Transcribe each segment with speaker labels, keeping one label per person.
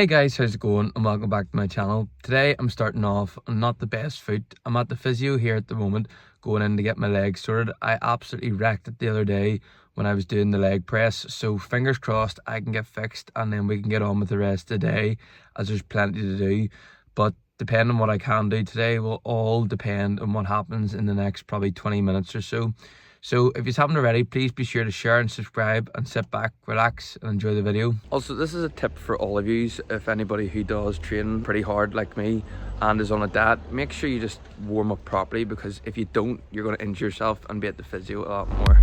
Speaker 1: Hey guys, how's it going and welcome back to my channel. Today I'm starting off on not the best foot. I'm at the physio here at the moment, going in to get my legs sorted. I absolutely wrecked it the other day when I was doing the leg press, so fingers crossed I can get fixed and then we can get on with the rest of the day, as there's plenty to do. But depending on what I can do today will all depend on what happens in the next probably 20 minutes or so. So if you haven't already, please be sure to share and subscribe and sit back, relax and enjoy the video. Also, this is a tip for all of you. If anybody who does train pretty hard like me and is on a diet, make sure you just warm up properly, because if you don't, you're going to injure yourself and be at the physio a lot more.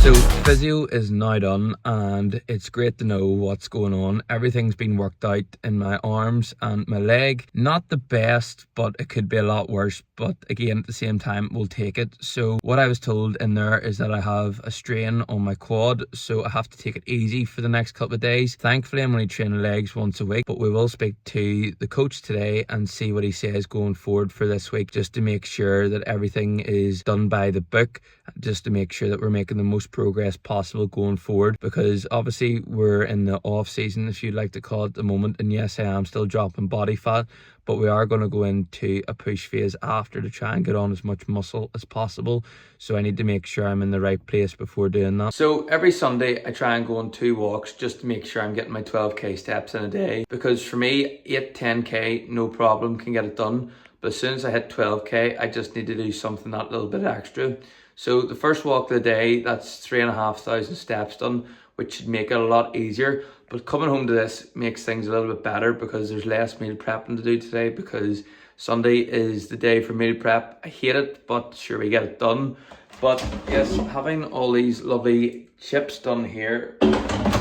Speaker 1: So physio is now done and it's great to know what's going on. Everything's been worked out in my arms and my leg. Not the best, but it could be a lot worse. But again, at the same time, we'll take it. So what I was told in there is that I have a strain on my quad, so I have to take it easy for the next couple of days. Thankfully, I'm only training legs once a week, but we will speak to the coach today and see what he says going forward for this week, just to make sure that everything is done by the book, just to make sure that we're making the most progress possible going forward, because obviously we're in the off season, if you'd like to call it, at the moment. And yes, I am still dropping body fat, but we are going to go into a push phase after to try and get on as much muscle as possible. So I need to make sure I'm in the right place before doing that. So every Sunday I try and go on 2 walks just to make sure I'm getting my 12k steps in a day, because for me 8-10k no problem, can get it done. But as soon as I hit 12k, I just need to do something that little bit extra. So the first walk of the day, that's 3,500 steps done, which should make it a lot easier. But coming home to this makes things a little bit better, because there's less meal prepping to do today, because Sunday is the day for meal prep. I hate it, but sure, we get it done. But yes, having all these lovely chips done here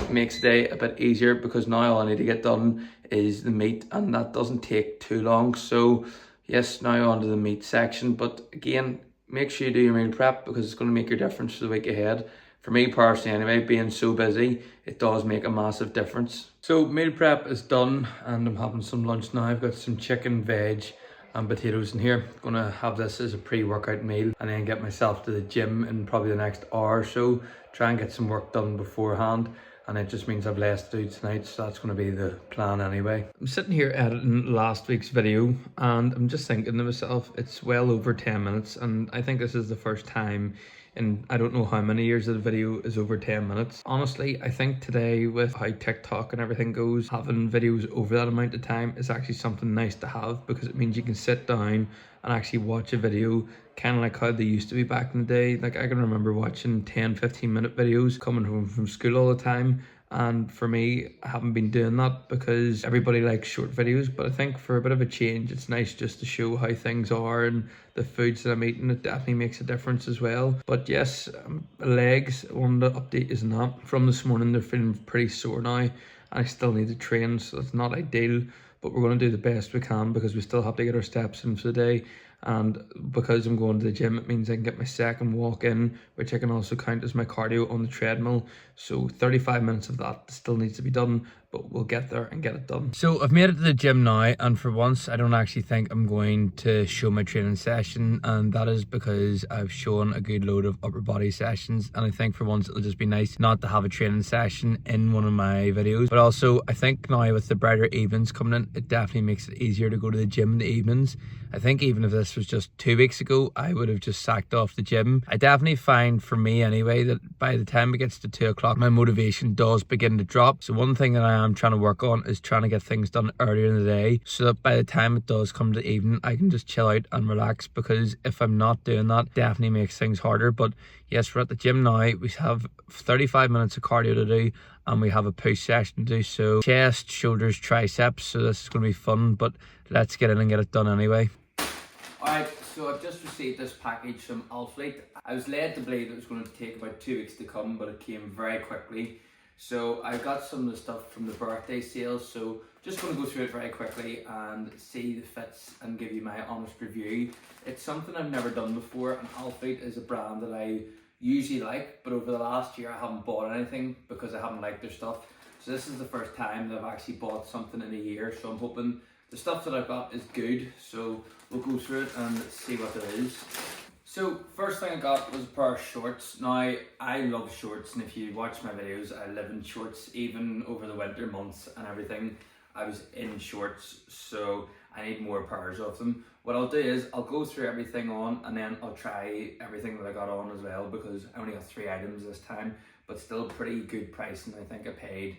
Speaker 1: makes the day a bit easier, because now all I need to get done is the meat, and that doesn't take too long. So yes, now on to the meat section. But again, make sure you do your meal prep, because it's going to make your difference for the week ahead. For me personally anyway, being so busy, it does make a massive difference. So meal prep is done and I'm having some lunch now. I've got some chicken, veg and potatoes in here. I'm going to have this as a pre-workout meal and then get myself to the gym in probably the next hour or so. Try and get some work done beforehand. And it just means I've less to do tonight, so that's going to be the plan anyway. I'm sitting here editing last week's video and I'm just thinking to myself, it's well over 10 minutes and I think this is the first time in I don't know how many years that a video is over 10 minutes. Honestly, I think today, with how TikTok and everything goes, having videos over that amount of time is actually something nice to have, because it means you can sit down and actually watch a video, kind of like how they used to be back in the day. Like, I can remember watching 10-15 minute videos coming home from school all the time. And for me, I haven't been doing that because everybody likes short videos. But I think for a bit of a change, it's nice just to show how things are and the foods that I'm eating. It definitely makes a difference as well. But yes, legs, one of the update is not from this morning. They're feeling pretty sore now. And I still need to train, so it's not ideal. But we're going to do the best we can, because we still have to get our steps in for the day. And because I'm going to the gym, it means I can get my second walk in, which I can also count as my cardio on the treadmill. So 35 minutes of that still needs to be done, but we'll get there and get it done. So I've made it to the gym now, and for once I don't actually think I'm going to show my training session, and that is because I've shown a good load of upper body sessions, and I think for once it'll just be nice not to have a training session in one of my videos. But also I think now with the brighter evenings coming in, it definitely makes it easier to go to the gym in the evenings. I think even if this was just 2 weeks ago, I would have just sacked off the gym. I definitely find, for me anyway, that by the time it gets to 2 o'clock, my motivation does begin to drop. So one thing that I am trying to work on is trying to get things done earlier in the day, so that by the time it does come to the evening, I can just chill out and relax, because if I'm not doing that, it definitely makes things harder. But yes, we're at the gym now. We have 35 minutes of cardio to do, and we have a push session to do. So chest, shoulders, triceps. So this is going to be fun, but let's get in and get it done anyway. Alright, so I've just received this package from Alfleet. I was led to believe it was going to take about 2 weeks to come, but it came very quickly. So I got some of the stuff from the birthday sales, so just going to go through it very quickly and see the fits and give you my honest review. It's something I've never done before, and Alfleet is a brand that I usually like, but over the last year I haven't bought anything because I haven't liked their stuff. So this is the first time that I've actually bought something in a year, so I'm hoping the stuff that I've got is good. So we'll go through it and see what there is. So first thing I got was a pair of shorts. Now I love shorts, and if you watch my videos, I live in shorts. Even over the winter months and everything, I was in shorts, so I need more pairs of them. What I'll do is I'll go through everything on, and then I'll try everything that I got on as well, because I only got 3 items this time, but still pretty good pricing. I think I paid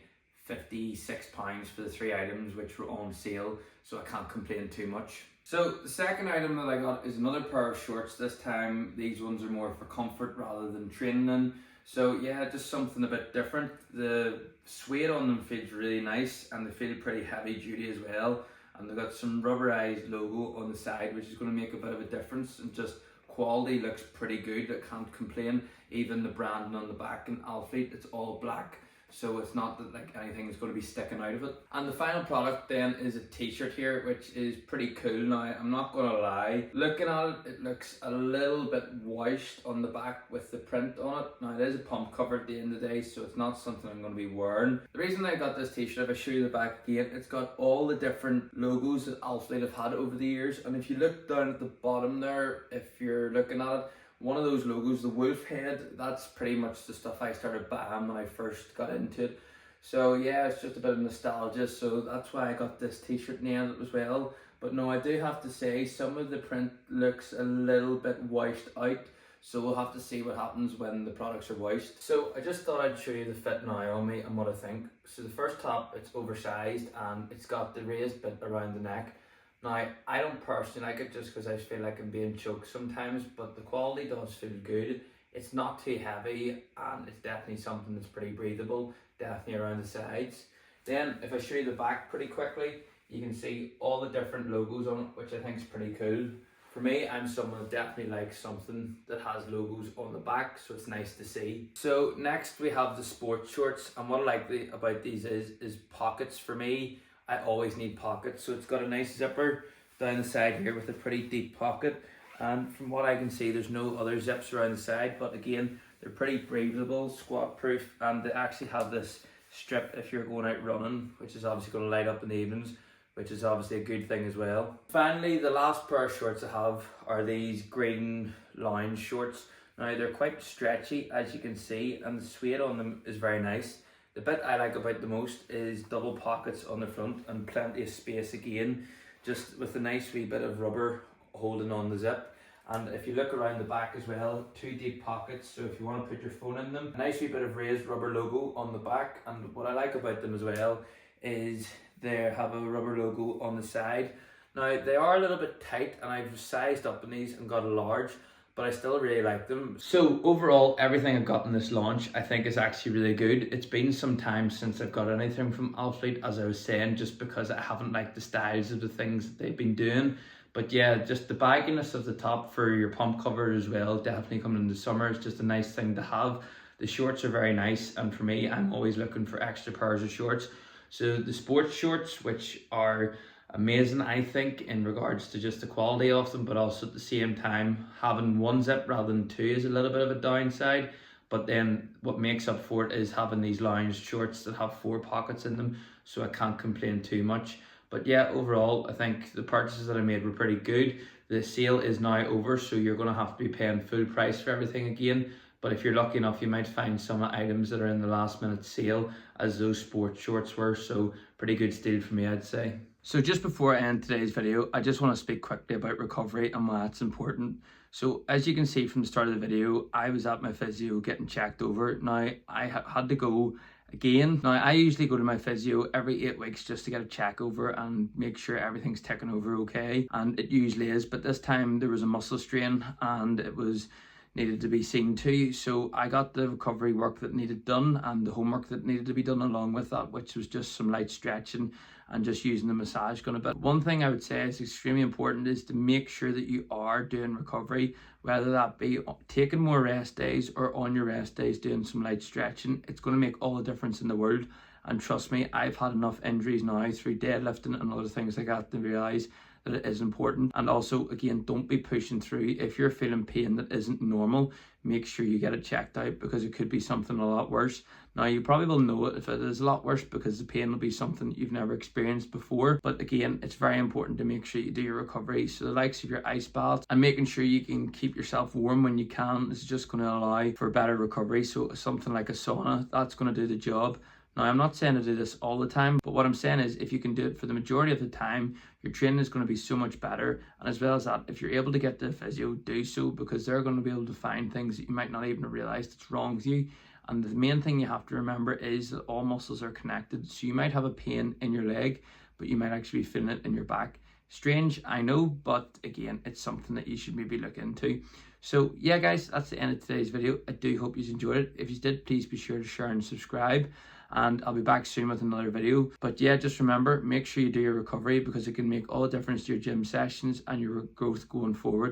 Speaker 1: £56 for the 3 items, which were on sale, so I can't complain too much. So the second item that I got is another pair of shorts. This time these ones are more for comfort rather than training in. So yeah, just something a bit different. The suede on them feels really nice, and they feel pretty heavy duty as well. And they've got some rubberized logo on the side, which is going to make a bit of a difference, and just quality looks pretty good. I can't complain. Even the branding on the back in Alfleet, it's all black, so it's not that like anything is going to be sticking out of it. And the final product then is a t-shirt here, which is pretty cool. Now I'm not going to lie, looking at it, it looks a little bit washed on the back with the print on it. Now it is a pump cover at the end of the day, so it's not something I'm going to be wearing. The reason I got this t-shirt, if I show you the back again, it's got all the different logos that Alfleet have had over the years. And if you look down at the bottom there, if you're looking at it, one of those logos, the wolf head, that's pretty much the stuff I started buying when I first got into it. So yeah, it's just a bit of nostalgia, so that's why I got this t-shirt in the end as well. But no, I do have to say some of the print looks a little bit washed out, so we'll have to see what happens when the products are washed. So I just thought I'd show you the fit now on me and what I think. So the first top, it's oversized and it's got the raised bit around the neck. Now, I don't personally like it just because I feel like I'm being choked sometimes, but the quality does feel good. It's not too heavy, and it's definitely something that's pretty breathable, definitely around the sides. Then, if I show you the back pretty quickly, you can see all the different logos on it, which I think is pretty cool. For me, I'm someone that definitely likes something that has logos on the back, so it's nice to see. So next we have the sports shorts, and what I like about these is pockets. For me, I always need pockets, so it's got a nice zipper down the side here with a pretty deep pocket, and from what I can see there's no other zips around the side, but again they're pretty breathable, squat proof, and they actually have this strip if you're going out running, which is obviously going to light up in the evenings, which is obviously a good thing as well. Finally, the last pair of shorts I have are these green lounge shorts. Now they're quite stretchy, as you can see, and the suede on them is very nice. The bit I like about the most is double pockets on the front and plenty of space again, just with a nice wee bit of rubber holding on the zip. And if you look around the back as well, 2 deep pockets, so if you want to put your phone in them. A nice wee bit of raised rubber logo on the back, and what I like about them as well is they have a rubber logo on the side. Now they are a little bit tight, and I've sized up in these and got a large, but I still really like them. So overall, everything I've got in this launch I think is actually really good. It's been some time since I've got anything from Alfleet, as I was saying, just because I haven't liked the styles of the things that they've been doing. But yeah, just the bagginess of the top for your pump cover as well, definitely coming into summer, is just a nice thing to have. The shorts are very nice, and for me, I'm always looking for extra pairs of shorts. So the sports shorts, which are amazing I think in regards to just the quality of them, but also at the same time having 1 zip rather than 2 is a little bit of a downside. But then what makes up for it is having these lounge shorts that have 4 pockets in them, so I can't complain too much. But yeah, overall I think the purchases that I made were pretty good. The sale is now over, so you're going to have to be paying full price for everything again. But if you're lucky enough, you might find some items that are in the last minute sale, as those sports shorts were, so pretty good steal for me, I'd say. So just before I end today's video, I just want to speak quickly about recovery and why it's important. So as you can see from the start of the video, I was at my physio getting checked over. Now I had to go again. Now I usually go to my physio every 8 weeks just to get a check over and make sure everything's ticking over okay, and it usually is, but this time there was a muscle strain and it was needed to be seen to, so I got the recovery work that needed done and the homework that needed to be done along with that, which was just some light stretching and just using the massage gun a bit. One thing I would say is extremely important is to make sure that you are doing recovery, whether that be taking more rest days or on your rest days doing some light stretching. It's going to make all the difference in the world. And trust me, I've had enough injuries now through deadlifting and other things like that to realise that it is important. And also, again, don't be pushing through. If you're feeling pain that isn't normal, make sure you get it checked out, because it could be something a lot worse. Now, you probably will know it if it is a lot worse, because the pain will be something that you've never experienced before. But again, it's very important to make sure you do your recovery. So the likes of your ice baths and making sure you can keep yourself warm when you can is just going to allow for better recovery. So something like a sauna, that's going to do the job. Now, I'm not saying to do this all the time, but what I'm saying is if you can do it for the majority of the time, your training is going to be so much better. And as well as that, if you're able to get to the physio, do so, because they're going to be able to find things that you might not even realize that's wrong with you. And the main thing you have to remember is that all muscles are connected. So you might have a pain in your leg, but you might actually be feeling it in your back. Strange, I know, but again, it's something that you should maybe look into. So yeah, guys, that's the end of today's video. I do hope you enjoyed it. If you did, please be sure to share and subscribe, and I'll be back soon with another video. But yeah, just remember, make sure you do your recovery, because it can make all the difference to your gym sessions and your growth going forward.